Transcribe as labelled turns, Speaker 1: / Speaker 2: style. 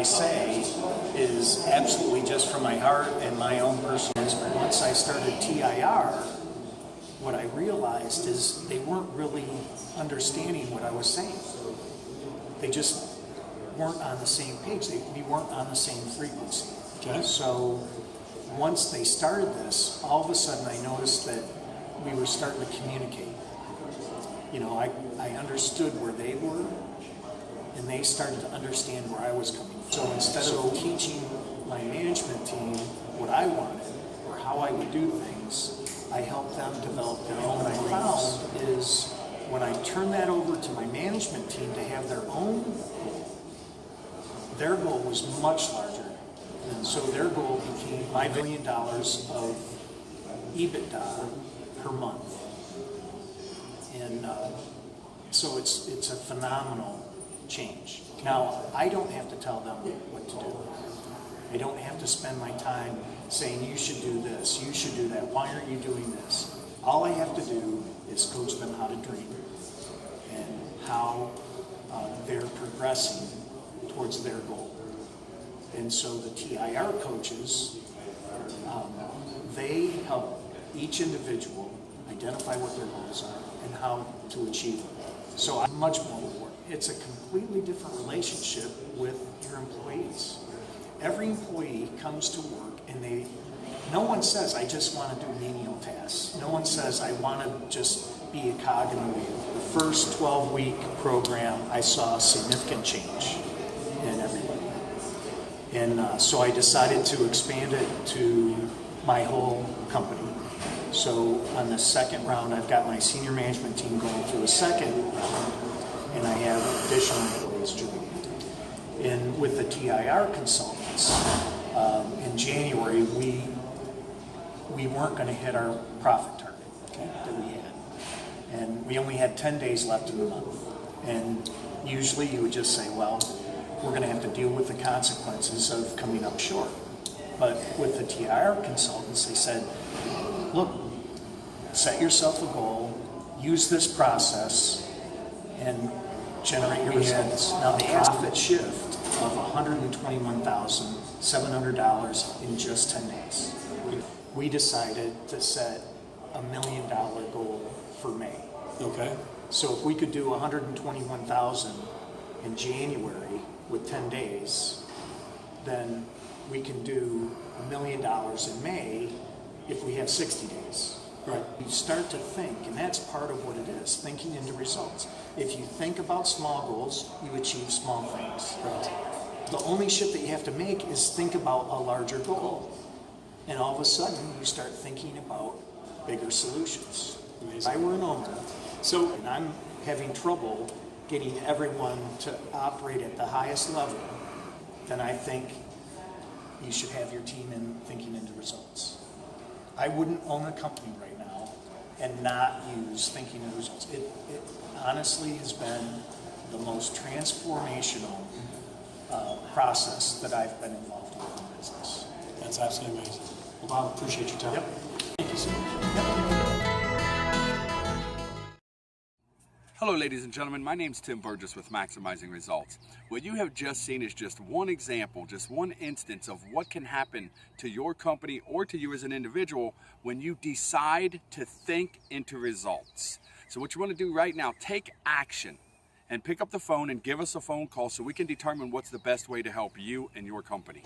Speaker 1: I say is absolutely just from my heart and my own personal experience. Once I started TIR, what I realized is they weren't really understanding what I was saying. They just weren't on the same page. We weren't on the same frequency.
Speaker 2: Okay.
Speaker 1: So once they started this, all of a sudden I noticed that we were starting to communicate. You know, I understood where they were, and they started to understand where I was coming from. So instead of teaching my management team what I wanted or how I would do things, I helped them develop their own. What I found is when I turned that over to my management team to have their own goal, their goal was much larger. And so their goal became $5 million of EBITDA per month. And so it's a phenomenal change. Now, I don't have to tell them what to do. I don't have to spend my time saying, you should do this, you should do that, why aren't you doing this? All I have to do is coach them how to dream and how they're progressing towards their goal. And so the TIR coaches, they help each individual identify what their goals are and how to achieve them. So I'm much more rewarded. It's a completely different relationship with your employees. Every employee comes to work and no one says, I just want to do menial tasks. No one says, I want to just be a cog in the wheel. The first 12-week program, I saw significant change in everybody. And so I decided to expand it to my whole company. So on the second round, I've got my senior management team going through a second round, and I have additional employees joining. And with the TIR consultants, in January, we weren't going to hit our profit target that we had. And we only had 10 days left in the month. And usually you would just say, well, we're going to have to deal with the consequences of coming up short. But with the TIR consultants, they said, look, set yourself a goal, use this process, and generate your results. Now, the profit shift of $121,700 in just 10 days. We decided to set $1 million goal for May.
Speaker 2: Okay.
Speaker 1: So if we could do 121,000 in January with 10 days, then we can do $1 million in May if we have 60 days.
Speaker 2: Right.
Speaker 1: You start to think, and that's part of what it is, thinking into results. If you think about small goals, you achieve small things.
Speaker 2: Right.
Speaker 1: The only shift that you have to make is think about a larger goal. And all of a sudden, you start thinking about bigger solutions.
Speaker 2: Amazing.
Speaker 1: If I were an owner, and I'm having trouble getting everyone to operate at the highest level, then I think you should have your team in thinking into results. I wouldn't own a company right now and not use thinking into results. It honestly has been the most transformational process that I've been involved with in business.
Speaker 2: That's absolutely amazing. Well, Bob, appreciate your time.
Speaker 1: Yep.
Speaker 2: Thank you so much.
Speaker 3: Hello ladies and gentlemen, my name is Tim Burgess with Maximizing Results. What you have just seen is just one example, just one instance of what can happen to your company or to you as an individual when you decide to think into results. So what you want to do right now, take action and pick up the phone and give us a phone call so we can determine what's the best way to help you and your company.